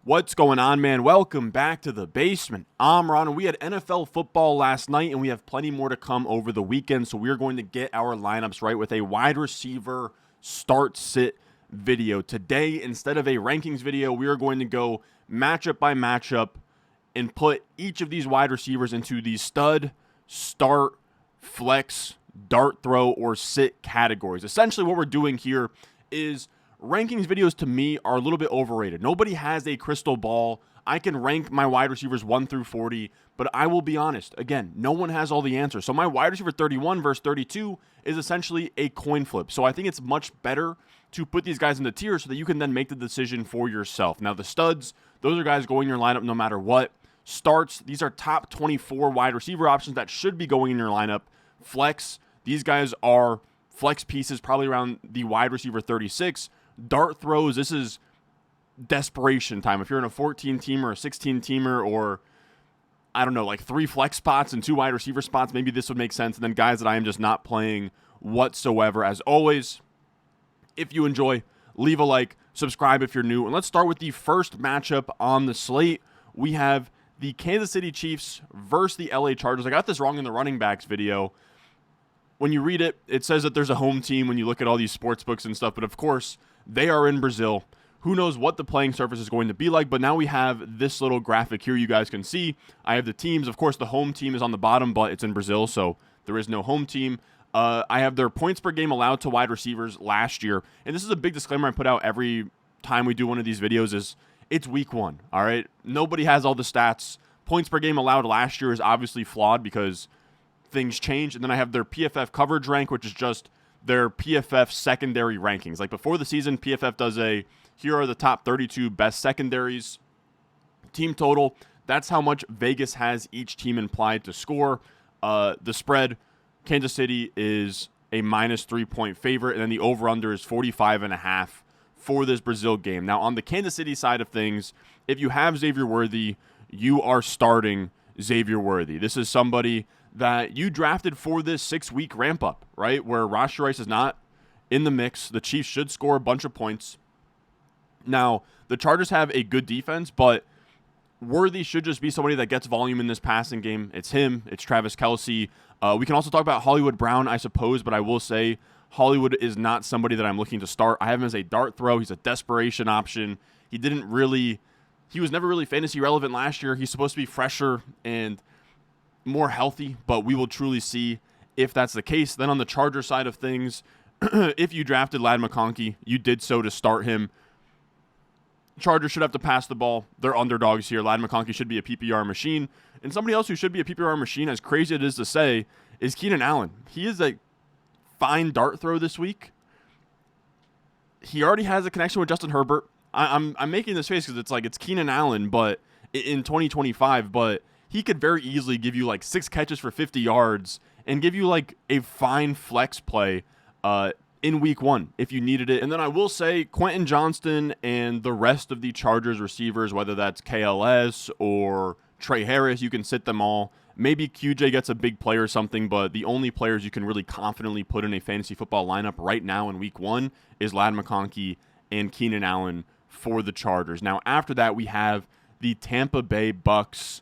What's going on, man? Welcome back to the basement. I'm Ron, and we had NFL football last night, and we have plenty more to come over the weekend, so we're going to get our lineups right with a wide receiver start-sit video. Today, instead of a rankings video, we are going to go matchup by matchup and put each of these wide receivers into the stud, start, flex, dart throw, or sit categories. Essentially, what we're doing here is rankings videos to me are a little bit overrated. Nobody has a crystal ball. I can rank my wide receivers 1 through 40, but I will be honest. Again, no one has all the answers. So my wide receiver 31 versus 32 is essentially a coin flip. So I think it's much better to put these guys into tiers so that you can then make the decision for yourself. Now, the studs, those are guys going in your lineup no matter what. Starts, these are top 24 wide receiver options that should be going in your lineup. Flex, these guys are flex pieces probably around the wide receiver 36. Dart throws, this is desperation time. If you're in a 14-teamer, a 16-teamer, or I don't know, like 3 flex spots and 2 wide receiver spots, maybe this would make sense. And then guys that I am just not playing whatsoever. As always, if you enjoy, leave a like, subscribe if you're new. And let's start with the first matchup on the slate. We have the Kansas City Chiefs versus the LA Chargers. I got this wrong in the running backs video. When you read it, it says that there's a home team when you look at all these sports books and stuff. But of course, they are in Brazil. Who knows what the playing surface is going to be like, but now we have this little graphic here you guys can see. I have the teams. Of course, the home team is on the bottom, but it's in Brazil, so there is no home team. I have their points per game allowed to wide receivers last year. And this is a big disclaimer I put out every time we do one of these videos is it's week 1, all right? Nobody has all the stats. Points per game allowed last year is obviously flawed because things change. And then I have their PFF coverage rank, which is just their PFF secondary rankings. Like before the season, PFF does here are the top 32 best secondaries. Team total, that's how much Vegas has each team implied to score. The spread, Kansas City is a minus 3-point favorite, and then the over-under is 45.5 for this Brazil game. Now, on the Kansas City side of things, if you have Xavier Worthy, you are starting Xavier Worthy. This is somebody that you drafted for this 6-week ramp up, right? Where Rashee Rice is not in the mix. The Chiefs should score a bunch of points. Now, the Chargers have a good defense, but Worthy should just be somebody that gets volume in this passing game. It's him. It's Travis Kelce. We can also talk about Hollywood Brown, I suppose, but I will say Hollywood is not somebody that I'm looking to start. I have him as a dart throw. He's a desperation option. He was never really fantasy relevant last year. He's supposed to be fresher and more healthy, but we will truly see if that's the case. Then on the Charger side of things, if you drafted Ladd McConkey, you did so to start him. Chargers should have to pass the ball. They're underdogs here. Ladd McConkey should be a PPR machine. And somebody else who should be a PPR machine, as crazy it is to say, is Keenan Allen. He is a fine dart throw this week. He already has a connection with Justin Herbert. I'm making this face because it's Keenan Allen, but in 2025, but he could very easily give you like 6 catches for 50 yards and give you like a fine flex play in week 1 if you needed it. And then I will say Quentin Johnston and the rest of the Chargers receivers, whether that's KLS or Trey Harris, you can sit them all. Maybe QJ gets a big play or something, but the only players you can really confidently put in a fantasy football lineup right now in week 1 is Ladd McConkey and Keenan Allen for the Chargers. Now, after that, we have the Tampa Bay Bucks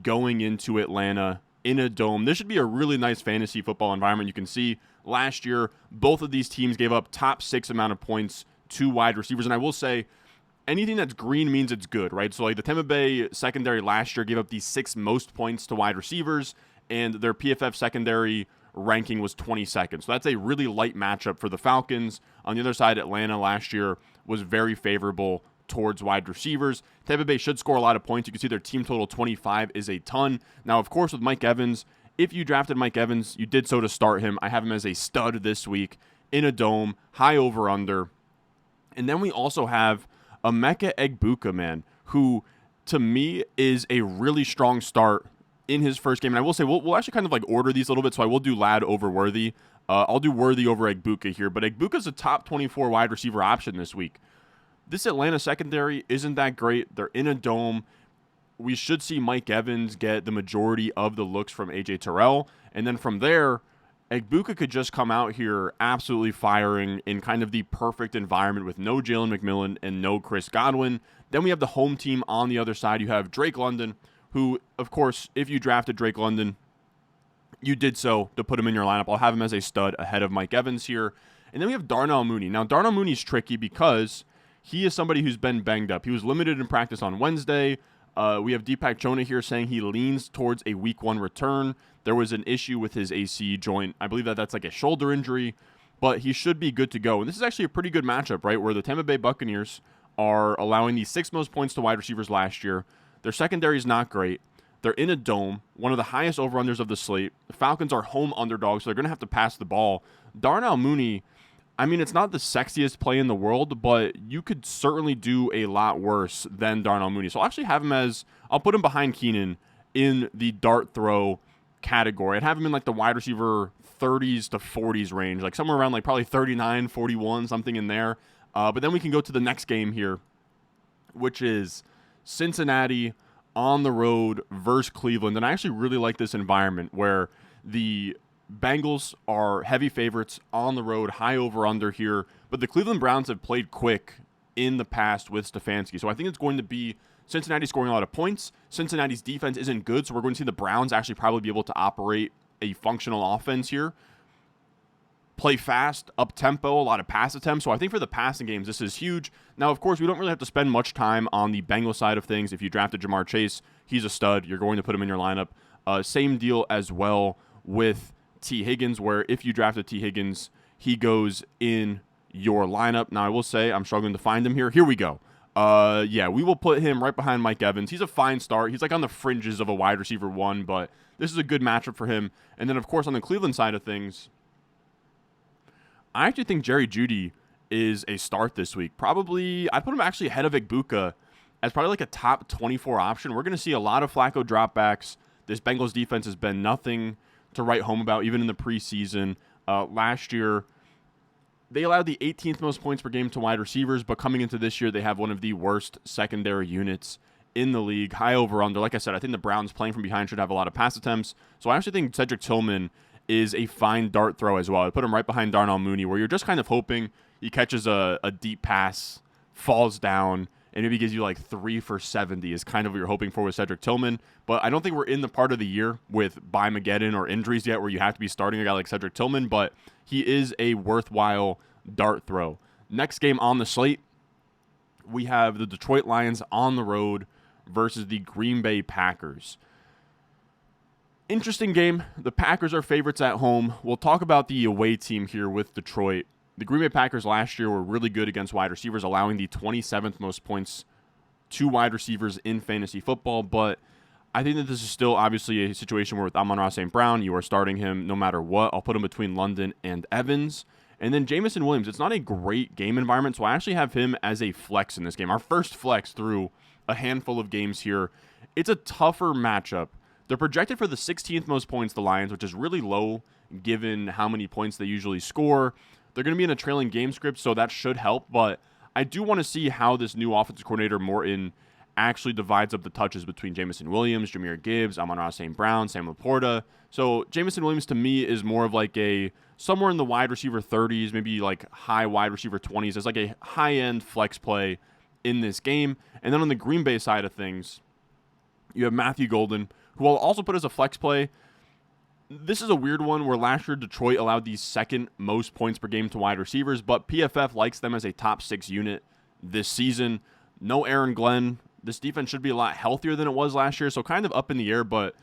going into Atlanta in a dome. This should be a really nice fantasy football environment. You can see last year, both of these teams gave up top 6 amount of points to wide receivers. And I will say, anything that's green means it's good, right? So like the Tampa Bay secondary last year gave up the 6th most points to wide receivers, and their PFF secondary ranking was 22nd. So that's a really light matchup for the Falcons. On the other side, Atlanta last year was very favorable towards wide receivers. Tampa Bay should score a lot of points. You can see their team total 25 is a ton. Now, of course, with Mike Evans, if you drafted Mike Evans, you did so to start him. I have him as a stud this week in a dome, high over-under. And then we also have Emeka Egbuka, man, who to me is a really strong start in his first game. And I will say we'll actually kind of like order these a little bit, so I will do Ladd over Worthy. I'll do Worthy over Egbuka here, but Egbuka's a top 24 wide receiver option this week. This Atlanta secondary isn't that great. They're in a dome. We should see Mike Evans get the majority of the looks from A.J. Terrell. And then from there, Egbuka could just come out here absolutely firing in kind of the perfect environment with no Jalen McMillan and no Chris Godwin. Then we have the home team on the other side. You have Drake London, who, of course, if you drafted Drake London, you did so to put him in your lineup. I'll have him as a stud ahead of Mike Evans here. And then we have Darnell Mooney. Now, Darnell Mooney's tricky because he is somebody who's been banged up. He was limited in practice on Wednesday. We have Deepak Chona here saying he leans towards a week 1 return. There was an issue with his AC joint. I believe that's like a shoulder injury, but he should be good to go. And this is actually a pretty good matchup, right, where the Tampa Bay Buccaneers are allowing the 6th most points to wide receivers last year. Their secondary is not great. They're in a dome, one of the highest over-unders of the slate. The Falcons are home underdogs, so they're going to have to pass the ball. Darnell Mooney, I mean, it's not the sexiest play in the world, but you could certainly do a lot worse than Darnell Mooney. So I'll actually have him I'll put him behind Keenan in the dart throw category. I'd have him in like the wide receiver 30s to 40s range, like somewhere around like probably 39, 41, something in there. But then we can go to the next game here, which is Cincinnati on the road versus Cleveland. And I actually really like this environment where the Bengals are heavy favorites on the road, high over-under here. But the Cleveland Browns have played quick in the past with Stefanski. So I think it's going to be Cincinnati scoring a lot of points. Cincinnati's defense isn't good, so we're going to see the Browns actually probably be able to operate a functional offense here. Play fast, up-tempo, a lot of pass attempts. So I think for the passing games, this is huge. Now, of course, we don't really have to spend much time on the Bengals side of things. If you drafted Jamar Chase, he's a stud. You're going to put him in your lineup. Same deal as well with T. Higgins, where if you drafted T. Higgins, he goes in your lineup. Now, I will say I'm struggling to find him here. Here we go. Yeah, we will put him right behind Mike Evans. He's a fine start. He's like on the fringes of a wide receiver 1, but this is a good matchup for him. And then, of course, on the Cleveland side of things, I actually think Jerry Jeudy is a start this week. Probably, I put him actually ahead of Egbuka as probably like a top 24 option. We're going to see a lot of Flacco dropbacks. This Bengals defense has been nothing to write home about, even in the preseason. Last year, they allowed the 18th most points per game to wide receivers, but coming into this year, they have one of the worst secondary units in the league. High over-under. Like I said, I think the Browns playing from behind should have a lot of pass attempts. So I actually think Cedric Tillman is a fine dart throw as well. I put him right behind Darnell Mooney, where you're just kind of hoping he catches a deep pass, falls down, and maybe gives you like 3 for 70 is kind of what you're hoping for with Cedric Tillman. But I don't think we're in the part of the year with Mageddon or injuries yet where you have to be starting a guy like Cedric Tillman, but he is a worthwhile dart throw. Next game on the slate, we have the Detroit Lions on the road versus the Green Bay Packers. Interesting game. The Packers are favorites at home. We'll talk about the away team here with Detroit. The Green Bay Packers last year were really good against wide receivers, allowing the 27th most points to wide receivers in fantasy football. But I think that this is still obviously a situation where with Amon-Ra St. Brown, you are starting him no matter what. I'll put him between London and Evans. And then Jameson Williams. It's not a great game environment, so I actually have him as a flex in this game. Our first flex through a handful of games here. It's a tougher matchup. They're projected for the 16th most points, the Lions, which is really low given how many points they usually score. They're going to be in a trailing game script, so that should help. But I do want to see how this new offensive coordinator, Morton, actually divides up the touches between Jameson Williams, Jahmyr Gibbs, Amon-Ra St. Brown, Sam Laporta. So Jameson Williams, to me, is more of like a somewhere in the wide receiver 30s, maybe like high wide receiver 20s. It's like a high-end flex play in this game. And then on the Green Bay side of things, you have Matthew Golden, who I'll also put as a flex play. This is a weird one where last year Detroit allowed the 2nd most points per game to wide receivers, but PFF likes them as a top 6 unit this season. No Aaron Glenn. This defense should be a lot healthier than it was last year, so kind of up in the air, but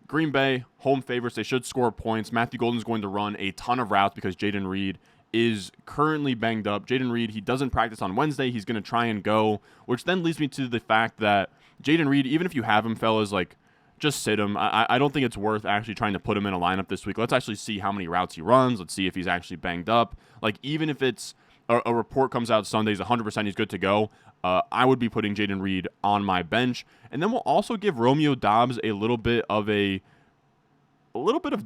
Green Bay, home favorites, they should score points. Matthew Golden's going to run a ton of routes because Jaden Reed is currently banged up. Jaden Reed, he doesn't practice on Wednesday. He's going to try and go, which then leads me to the fact that Jaden Reed, even if you have him, fellas, like, just sit him. I don't think it's worth actually trying to put him in a lineup this week. Let's actually see how many routes he runs. Let's see if he's actually banged up. Like, even if it's a report comes out Sunday, he's 100% he's good to go, I would be putting Jaden Reed on my bench. And then we'll also give Romeo Doubs a little bit of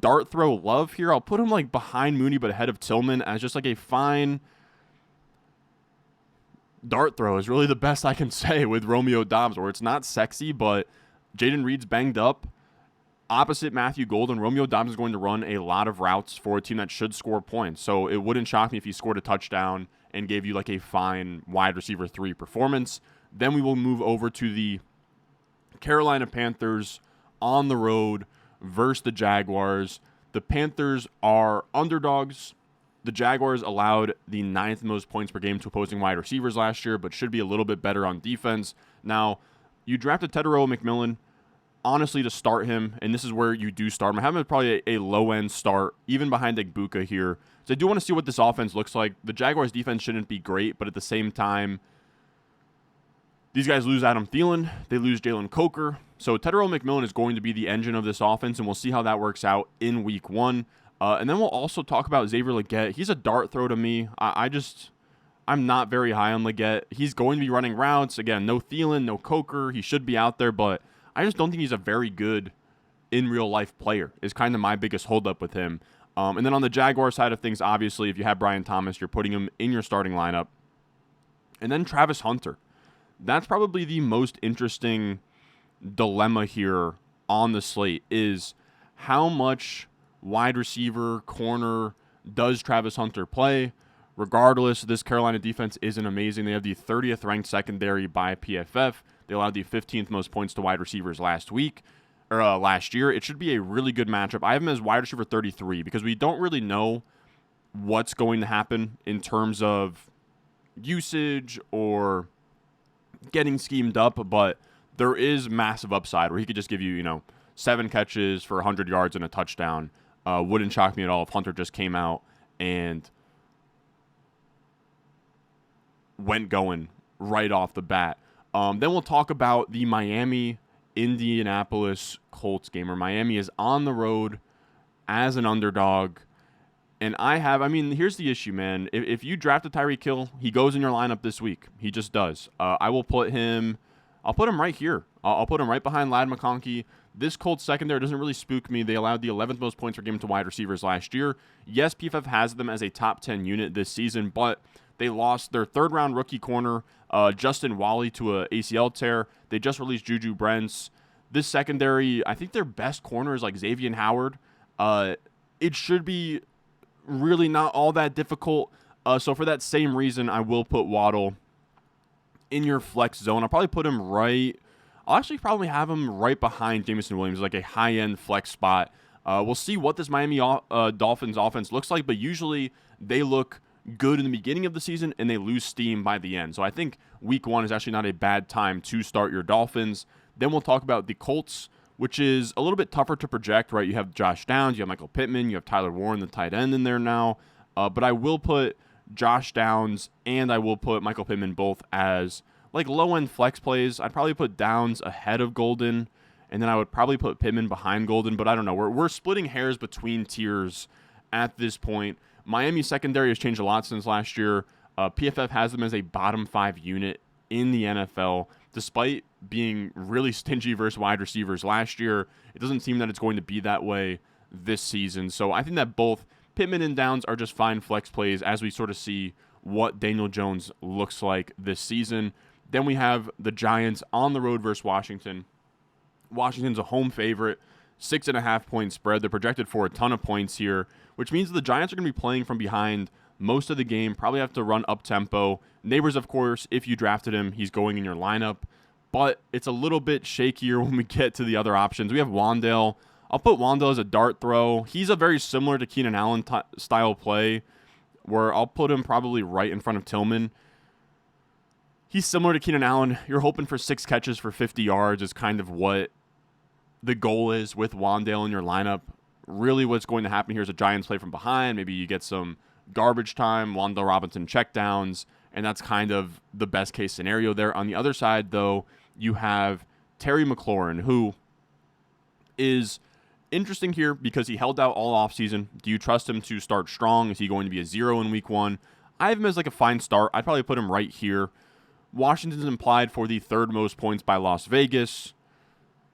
dart throw love here. I'll put him like behind Mooney but ahead of Tillman as just like a fine dart throw is really the best I can say with Romeo Doubs, where it's not sexy, but Jaden Reed's banged up. Opposite Matthew Golden, Romeo Dobbs is going to run a lot of routes for a team that should score points. So it wouldn't shock me if he scored a touchdown and gave you like a fine wide receiver 3 performance. Then we will move over to the Carolina Panthers on the road versus the Jaguars. The Panthers are underdogs. The Jaguars allowed the 9th most points per game to opposing wide receivers last year, but should be a little bit better on defense. Now, you drafted Tetairoa McMillan, honestly, to start him, and this is where you do start him. I have him as probably a low-end start, even behind Egbuka here. So I do want to see what this offense looks like. The Jaguars' defense shouldn't be great, but at the same time, these guys lose Adam Thielen. They lose Jalen Coker. So Tetairoa McMillan is going to be the engine of this offense, and we'll see how that works out in Week 1. And then we'll also talk about Xavier Legette. He's a dart throw to me. I'm not very high on Legette. He's going to be running routes. Again, no Thielen, no Coker. He should be out there, but I just don't think he's a very good in real life player is kind of my biggest holdup with him. And then on the Jaguar side of things, obviously, if you have Brian Thomas, you're putting him in your starting lineup. And then Travis Hunter. That's probably the most interesting dilemma here on the slate is how much wide receiver, corner does Travis Hunter play? Regardless, this Carolina defense isn't amazing. They have the 30th ranked secondary by PFF. They allowed the 15th most points to wide receivers last year. It should be a really good matchup. I have him as wide receiver 33 because we don't really know what's going to happen in terms of usage or getting schemed up, but there is massive upside where he could just give you, 7 catches for 100 yards and a touchdown. Wouldn't shock me at all if Hunter just came out and went going right off the bat. Then we'll talk about the Miami-Indianapolis Colts game, where Miami is on the road as an underdog. And here's the issue, man. If you draft a Tyreek Hill, he goes in your lineup this week. He just does. I'll put him right here. I'll put him right behind Ladd McConkey. This Colts secondary doesn't really spook me. They allowed the 11th most points per game to wide receivers last year. Yes, PFF has them as a top 10 unit this season, but they lost their 3rd-round rookie corner, Justin Wally, to a ACL tear. They just released Juju Brents. This secondary, I think their best corner is like Xavier Howard. It should be really not all that difficult. So for that same reason, I will put Waddle in your flex zone. I'll probably put him I'll actually probably have him right behind Jameson Williams, like a high-end flex spot. We'll see what this Miami Dolphins offense looks like, but usually they look good in the beginning of the season and they lose steam by the end. So I think Week 1 is actually not a bad time to start your Dolphins. Then we'll talk about the Colts, which is a little bit tougher to project, right? You have Josh Downs, you have Michael Pittman, you have Tyler Warren, the tight end, in there now. But I will put Josh Downs and I will put Michael Pittman both as like low-end flex plays. I'd probably put Downs ahead of Golden, and then I would probably put Pittman behind Golden, but I don't know. We're splitting hairs between tiers at this point. Miami secondary has changed a lot since last year. PFF has them as a bottom 5 unit in the NFL. Despite being really stingy versus wide receivers last year, it doesn't seem that it's going to be that way this season. So I think that both Pittman and Downs are just fine flex plays as we sort of see what Daniel Jones looks like this season. Then we have the Giants on the road versus Washington. Washington's a home favorite, 6.5-point spread. They're projected for a ton of points here, which means the Giants are going to be playing from behind most of the game, probably have to run up-tempo. Neighbors, of course, if you drafted him, he's going in your lineup. But it's a little bit shakier when we get to the other options. We have Wan'Dale. I'll put Wan'Dale as a dart throw. He's a very similar to Keenan Allen style play, where I'll put him probably right in front of Tillman. He's similar to Keenan Allen. You're hoping for 6 catches for 50 yards is kind of what the goal is with Wan'Dale in your lineup. Really what's going to happen here is a Giants play from behind. Maybe you get some garbage time, Wan'Dale Robinson checkdowns, and that's kind of the best case scenario there. On the other side, though, you have Terry McLaurin, who is interesting here because he held out all offseason. Do you trust him to start strong? Is he going to be a 0 in Week 1? I have him as like a fine start. I'd probably put him right here. Washington's implied for the 3rd most points by Las Vegas.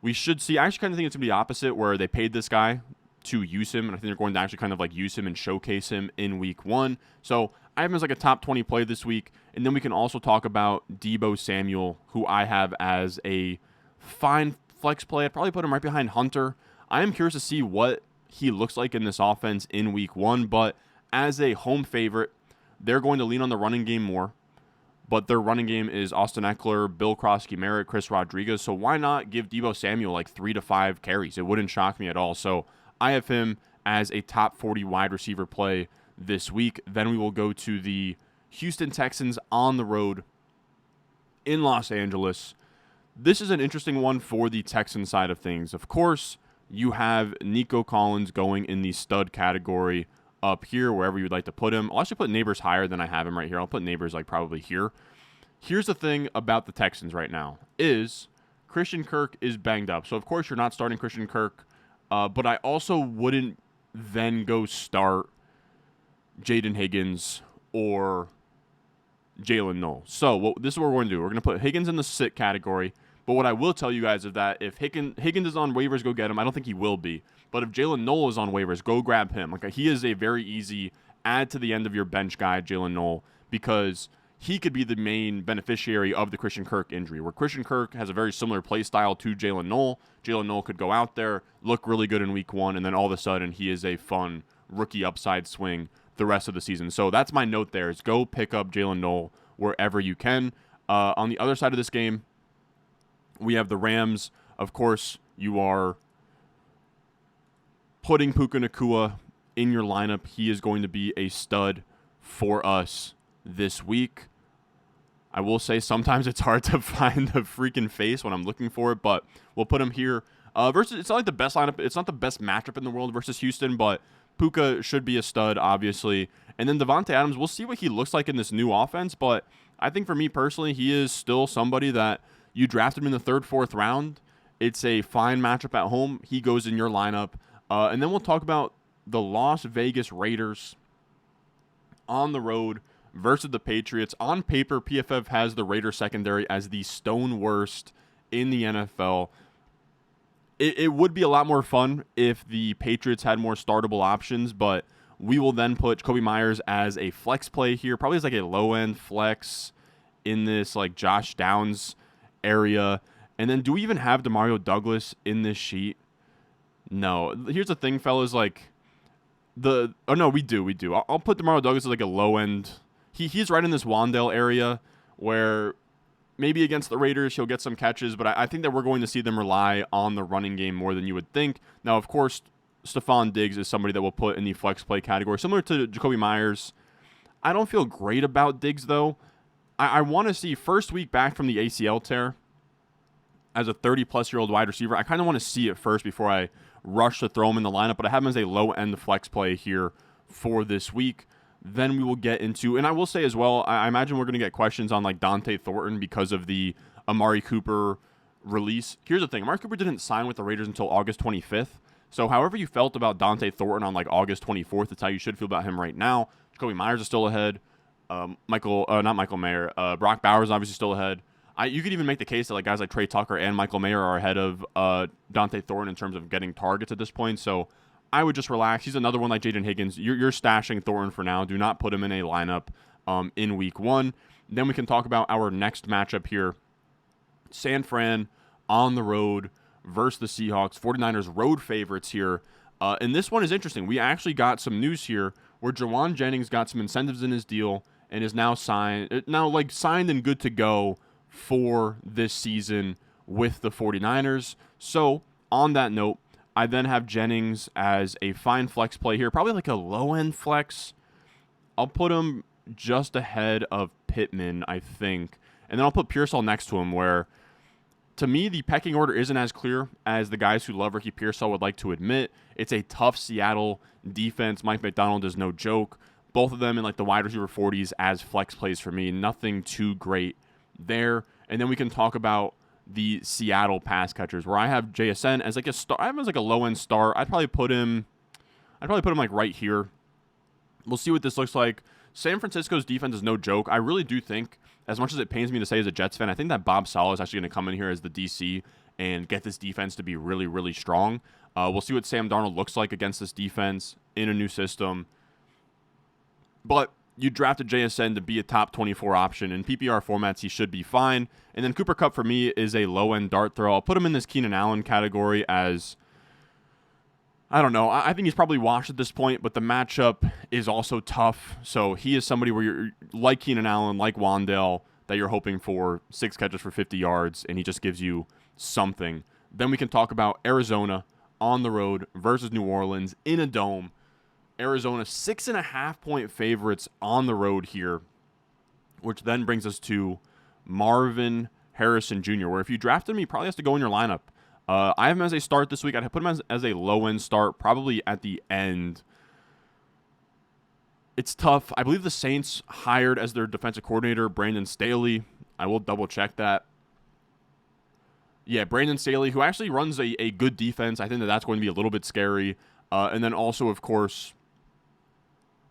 We should see, I actually kind of think it's going to be the opposite, where they paid this guy to use him, and I think they're going to actually kind of like use him and showcase him in Week 1. So I have him as like a top 20 play this week, and then we can also talk about Deebo Samuel, who I have as a fine flex play. I'd probably put him right behind Hunter. I am curious to see what he looks like in this offense in week 1, but as a home favorite, they're going to lean on the running game more. But their running game is Austin Eckler, Bill Krosky-Merritt, Chris Rodriguez. So why not give Deebo Samuel like 3 to 5 carries? It wouldn't shock me at all. So I have him as a top 40 wide receiver play this week. Then we will go to the Houston Texans on the road in Los Angeles. This is an interesting one for the Texan side of things. Of course, you have Nico Collins going in the stud category up here, wherever you'd like to put him. I'll actually put Neighbors higher than I have him right here. I'll put Neighbors like probably here. Here's the thing about the Texans right now is Christian Kirk is banged up. So, of course, you're not starting Christian Kirk, but I also wouldn't then go start Jaden Higgins or Jalen Noel. So, this is what we're going to do. We're going to put Higgins in the sit category. But what I will tell you guys is that if Higgins is on waivers, go get him. I don't think he will be. But if Jalen Noel is on waivers, go grab him. Like, he is a very easy add to the end of your bench guy, Jalen Noel, because he could be the main beneficiary of the Christian Kirk injury, where Christian Kirk has a very similar play style to Jalen Noel. Jalen Noel could go out there, look really good in week 1, and then all of a sudden he is a fun rookie upside swing the rest of the season. So that's my note there, is go pick up Jalen Noel wherever you can. On the other side of this game, we have the Rams. Of course, you are putting Puka Nacua in your lineup. He is going to be a stud for us this week. I will say sometimes it's hard to find the freaking face when I'm looking for it, but we'll put him here. Versus, it's not like the best lineup. It's not the best matchup in the world versus Houston, but Puka should be a stud, obviously. And then Devontae Adams, we'll see what he looks like in this new offense, but I think for me personally, he is still somebody that you drafted him in the 3rd, 4th round. It's a fine matchup at home. He goes in your lineup. And then we'll talk about the Las Vegas Raiders on the road versus the Patriots. On paper, PFF has the Raiders secondary as the stone worst in the NFL. It would be a lot more fun if the Patriots had more startable options, but we will then put Kobe Myers as a flex play here, probably as like a low-end flex in this like Josh Downs area. And then do we even have Demario Douglas in this sheet? No. Here's the thing, fellas, like no, we do. I'll put Demario Douglas as like a low-end. He's right in this Wandale area where maybe against the Raiders he'll get some catches, but I think that we're going to see them rely on the running game more than you would think. Now, of course, Stephon Diggs is somebody that we'll put in the flex play category, similar to Jacoby Myers. I don't feel great about Diggs, though. I want to see first week back from the ACL tear as a 30-plus-year-old wide receiver. I kind of want to see it first before I rush to throw him in the lineup, but I have him as a low-end flex play here for this week. Then we will get into, and I will say as well, I imagine we're going to get questions on like Dante Thornton because of the Amari Cooper release. Here's the thing. Amari Cooper didn't sign with the Raiders until August 25th. So however you felt about Dante Thornton on like August 24th, that's how you should feel about him right now. Jacoby Myers is still ahead. Not Michael Mayer. Brock Bowers is obviously still ahead. You could even make the case that like guys like Trey Tucker and Michael Mayer are ahead of Dante Thornton in terms of getting targets at this point. So I would just relax. He's another one like Jaden Higgins. You're stashing Thornton for now. Do not put him in a lineup in week 1. Then we can talk about our next matchup here. San Fran on the road versus the Seahawks. 49ers road favorites here. And this one is interesting. We actually got some news here where Jawan Jennings got some incentives in his deal and is now signed and good to go for this season with the 49ers. So on that note, I then have Jennings as a fine flex play here, probably like a low-end flex. I'll put him just ahead of Pittman, I think. And then I'll put Pearsall next to him where, to me, the pecking order isn't as clear as the guys who love Ricky Pearsall would like to admit. It's a tough Seattle defense. Mike McDonald is no joke. Both of them in like the wide receiver 40s as flex plays for me. Nothing too great there. And then we can talk about the Seattle pass catchers, where I have JSN as like a star. I have him as like a low end star. I'd probably put him like right here. We'll see what this looks like. San Francisco's defense is no joke. I really do think, as much as it pains me to say as a Jets fan, I think that Bob Saleh is actually going to come in here as the DC and get this defense to be really, really strong. We'll see what Sam Darnold looks like against this defense in a new system. But you drafted JSN to be a top 24 option. In PPR formats, he should be fine. And then Cooper Kupp for me is a low-end dart throw. I'll put him in this Keenan Allen category as I don't know. I think he's probably washed at this point, but the matchup is also tough. So he is somebody where you're like Keenan Allen, like Wan'Dale, that you're hoping for 6 catches for 50 yards, and he just gives you something. Then we can talk about Arizona on the road versus New Orleans in a dome. Arizona 6.5-point favorites on the road here, which then brings us to Marvin Harrison Jr., where if you drafted him, he probably has to go in your lineup. I have him as a start this week. I'd put him as a low-end start, probably at the end. It's tough. I believe the Saints hired as their defensive coordinator Brandon Staley. I will double-check that. Yeah, Brandon Staley, who actually runs a good defense. I think that's going to be a little bit scary. And then also, of course,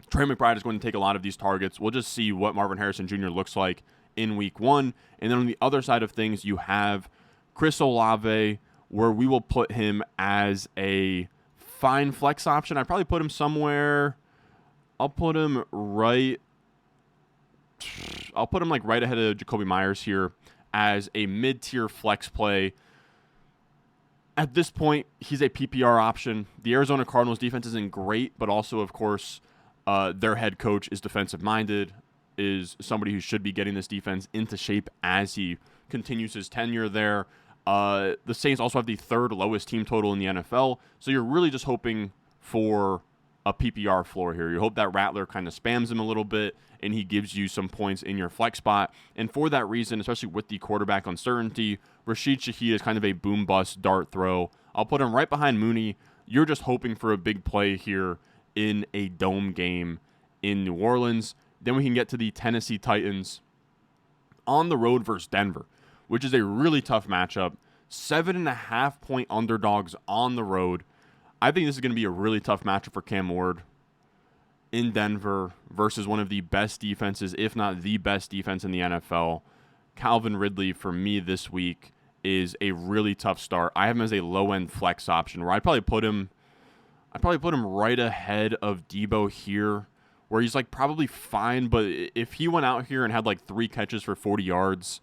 Trey McBride is going to take a lot of these targets. We'll just see what Marvin Harrison Jr. looks like in week 1. And then on the other side of things, you have Chris Olave, where we will put him as a fine flex option. I'd probably put him somewhere. I'll put him right ahead of Jacoby Myers here as a mid-tier flex play. At this point, he's a PPR option. The Arizona Cardinals defense isn't great, but also, of course, their head coach is defensive-minded, is somebody who should be getting this defense into shape as he continues his tenure there. The Saints also have the 3rd lowest team total in the NFL, so you're really just hoping for a PPR floor here. You hope that Rattler kind of spams him a little bit, and he gives you some points in your flex spot. And for that reason, especially with the quarterback uncertainty, Rashid Shaheed is kind of a boom-bust dart throw. I'll put him right behind Mooney. You're just hoping for a big play here in a dome game in New Orleans. Then we can get to the Tennessee Titans on the road versus Denver, which is a really tough matchup. 7.5-point underdogs on the road. I think this is going to be a really tough matchup for Cam Ward in Denver versus one of the best defenses, if not the best defense in the NFL. Calvin Ridley, for me this week, is a really tough start. I have him as a low-end flex option where I'd probably put him right ahead of Debo here, where he's like probably fine, but if he went out here and had like 3 catches for 40 yards,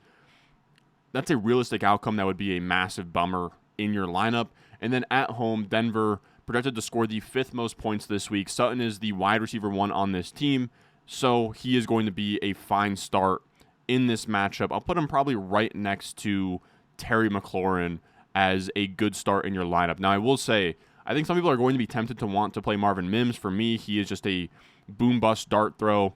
that's a realistic outcome that would be a massive bummer in your lineup. And then at home, Denver projected to score the 5th most points this week. Sutton is the wide receiver 1 on this team, so he is going to be a fine start in this matchup. I'll put him probably right next to Terry McLaurin as a good start in your lineup. Now, I will say, I think some people are going to be tempted to want to play Marvin Mims. For me, he is just a boom-bust dart throw.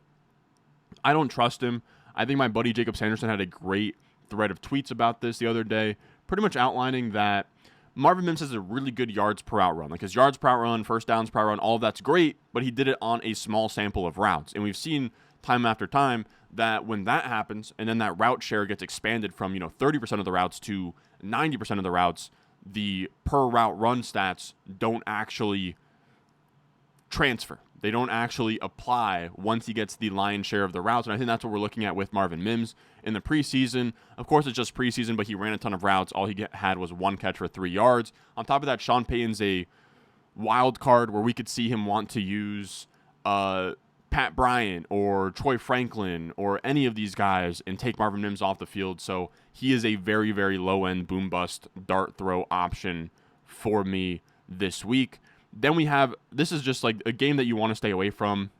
I don't trust him. I think my buddy Jacob Sanderson had a great thread of tweets about this the other day, pretty much outlining that Marvin Mims has a really good yards per out run. Like his yards per out run, first downs per out run, all of that's great, but he did it on a small sample of routes. And we've seen time after time that when that happens and then that route share gets expanded from, 30% of the routes to 90% of the routes, the per route run stats don't actually transfer. They don't actually apply once he gets the lion's share of the routes. And I think that's what we're looking at with Marvin Mims in the preseason. Of course, it's just preseason, but he ran a ton of routes. All he had was 1 catch for 3 yards. On top of that, Sean Payton's a wild card where we could see him want to use Pat Bryant or Troy Franklin or any of these guys and take Marvin Mims off the field. So he is a very, very low-end boom-bust dart throw option for me this week. Then we have, this is just like a game that you want to stay away from.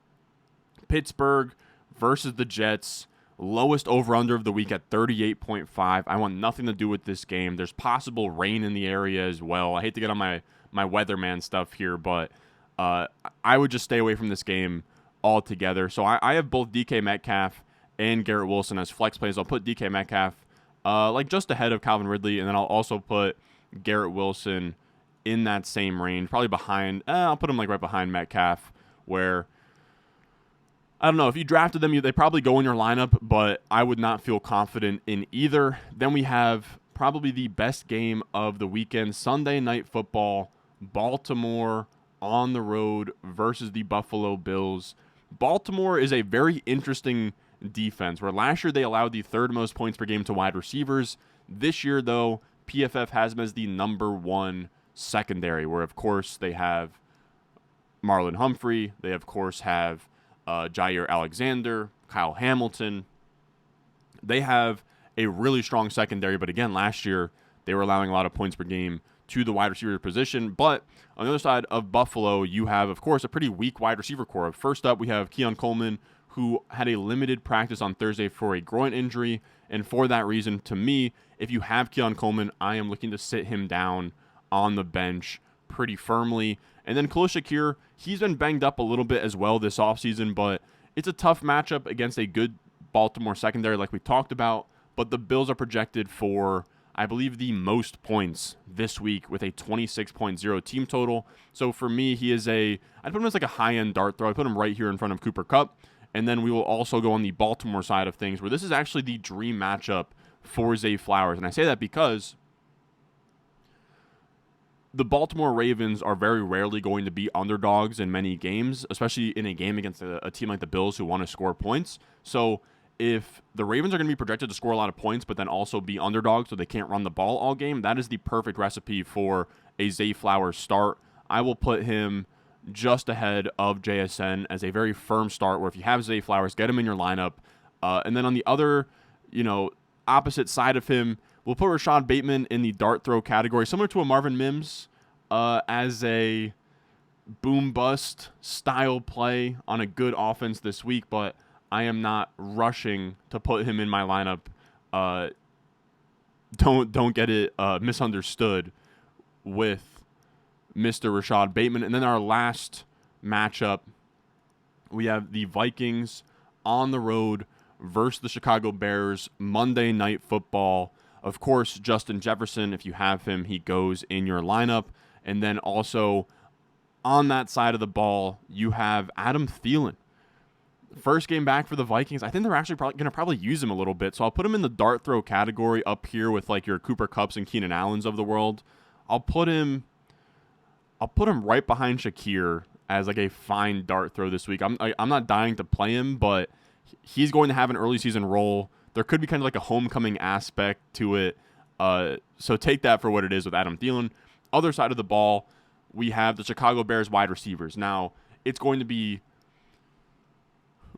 Pittsburgh versus the Jets. Lowest over-under of the week at 38.5. I want nothing to do with this game. There's possible rain in the area as well. I hate to get on my weatherman stuff here, but I would just stay away from this game altogether. So I have both DK Metcalf and Garrett Wilson as flex plays. I'll put DK Metcalf just ahead of Calvin Ridley, and then I'll also put Garrett Wilson in that same range, probably behind. I'll put him right behind Metcalf, where I don't know if you drafted them, they probably go in your lineup, but I would not feel confident in either. Then we have probably the best game of the weekend, Sunday Night Football, Baltimore on the road versus the Buffalo Bills. Baltimore is a very interesting defense, where last year they allowed the 3rd most points per game to wide receivers. This year, though, PFF has them as the number 1 secondary, where, of course, they have Marlon Humphrey. They, of course, have Jair Alexander, Kyle Hamilton. They have a really strong secondary, but again, last year they were allowing a lot of points per game to the wide receiver position. But on the other side of Buffalo, you have, of course, a pretty weak wide receiver core. First up, we have Keon Coleman, who had a limited practice on Thursday for a groin injury. And for that reason, to me, if you have Keon Coleman, I am looking to sit him down on the bench pretty firmly. And then Khalil Shakir, he's been banged up a little bit as well this offseason, but it's a tough matchup against a good Baltimore secondary like we talked about. But the Bills are projected for, I believe, the most points this week with a 26.0 team total. So for me, I'd put him as like a high-end dart throw. I put him right here in front of Cooper Kupp. And then we will also go on the Baltimore side of things, where this is actually the dream matchup for Zay Flowers. And I say that because the Baltimore Ravens are very rarely going to be underdogs in many games, especially in a game against a team like the Bills who want to score points. So if the Ravens are going to be projected to score a lot of points, but then also be underdogs so they can't run the ball all game, that is the perfect recipe for a Zay Flowers start. I will put him just ahead of JSN as a very firm start, where if you have Zay Flowers, get him in your lineup. And then on the other, opposite side of him, we'll put Rashad Bateman in the dart throw category, similar to a Marvin Mims, as a boom-bust style play on a good offense this week, but I am not rushing to put him in my lineup. Don't get it misunderstood with Mr. Rashad Bateman. And then our last matchup, we have the Vikings on the road versus the Chicago Bears, Monday Night Football. Of course, Justin Jefferson, if you have him, he goes in your lineup. And then also on that side of the ball, you have Adam Thielen. First game back for the Vikings. I think they're actually going to use him a little bit. So I'll put him in the dart throw category up here with like your Cooper Kupps and Keenan Allens of the world. I'll put him right behind Shakir as like a fine dart throw this week. I'm not dying to play him, but he's going to have an early season role. There could be kind of like a homecoming aspect to it. So take that for what it is with Adam Thielen. Other side of the ball, we have the Chicago Bears wide receivers. Now, it's going to be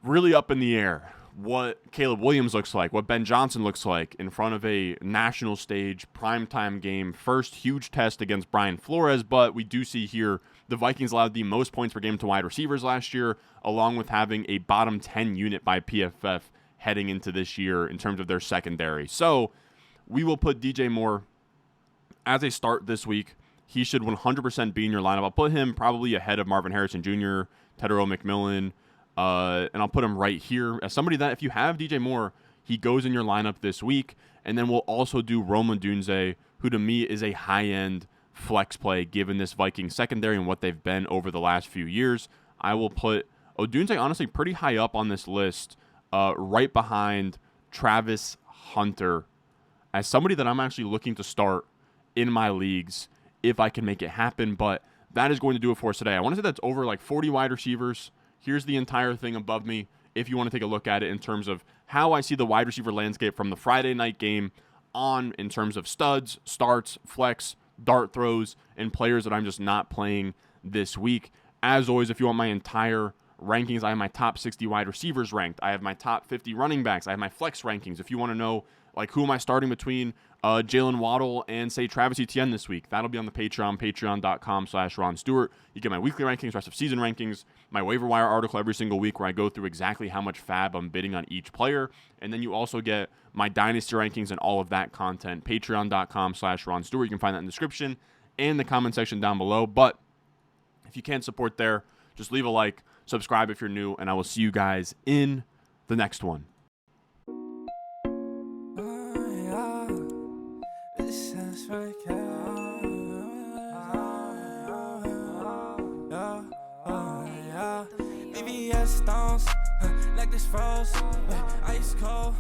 really up in the air what Caleb Williams looks like, what Ben Johnson looks like in front of a national stage primetime game. First huge test against Brian Flores, but we do see here the Vikings allowed the most points per game to wide receivers last year, along with having a bottom 10 unit by PFF heading into this year in terms of their secondary. So we will put DJ Moore as a start this week. He should 100% be in your lineup. I'll put him probably ahead of Marvin Harrison Jr., Tedero McMillan, and I'll put him right here as somebody that if you have DJ Moore, he goes in your lineup this week. And then we'll also do Rome Odunze, who to me is a high-end flex play given this Vikings secondary and what they've been over the last few years. I will put Odunze honestly pretty high up on this list, right behind Travis Hunter as somebody that I'm actually looking to start in my leagues if I can make it happen. But that is going to do it for us today. I want to say that's over like 40 wide receivers. Here's the entire thing above me if you want to take a look at it in terms of how I see the wide receiver landscape from the Friday night game on in terms of studs, starts, flex, dart throws, and players that I'm just not playing this week. As always, if you want my entire rankings, I have my top 60 wide receivers ranked. I have my top 50 running backs. I have my flex rankings. If you want to know, like, who am I starting between Jalen Waddle and, say, Travis Etienne this week, that'll be on the Patreon, patreon.com/Ron Stewart. You get my weekly rankings, rest of season rankings, my waiver wire article every single week where I go through exactly how much fab I'm bidding on each player. And then you also get my dynasty rankings and all of that content, patreon.com/Ron Stewart. You can find that in the description and the comment section down below. But if you can't support there, just leave a like, subscribe if you're new, and I will see you guys in the next one. Stones, like this froze, ice cold.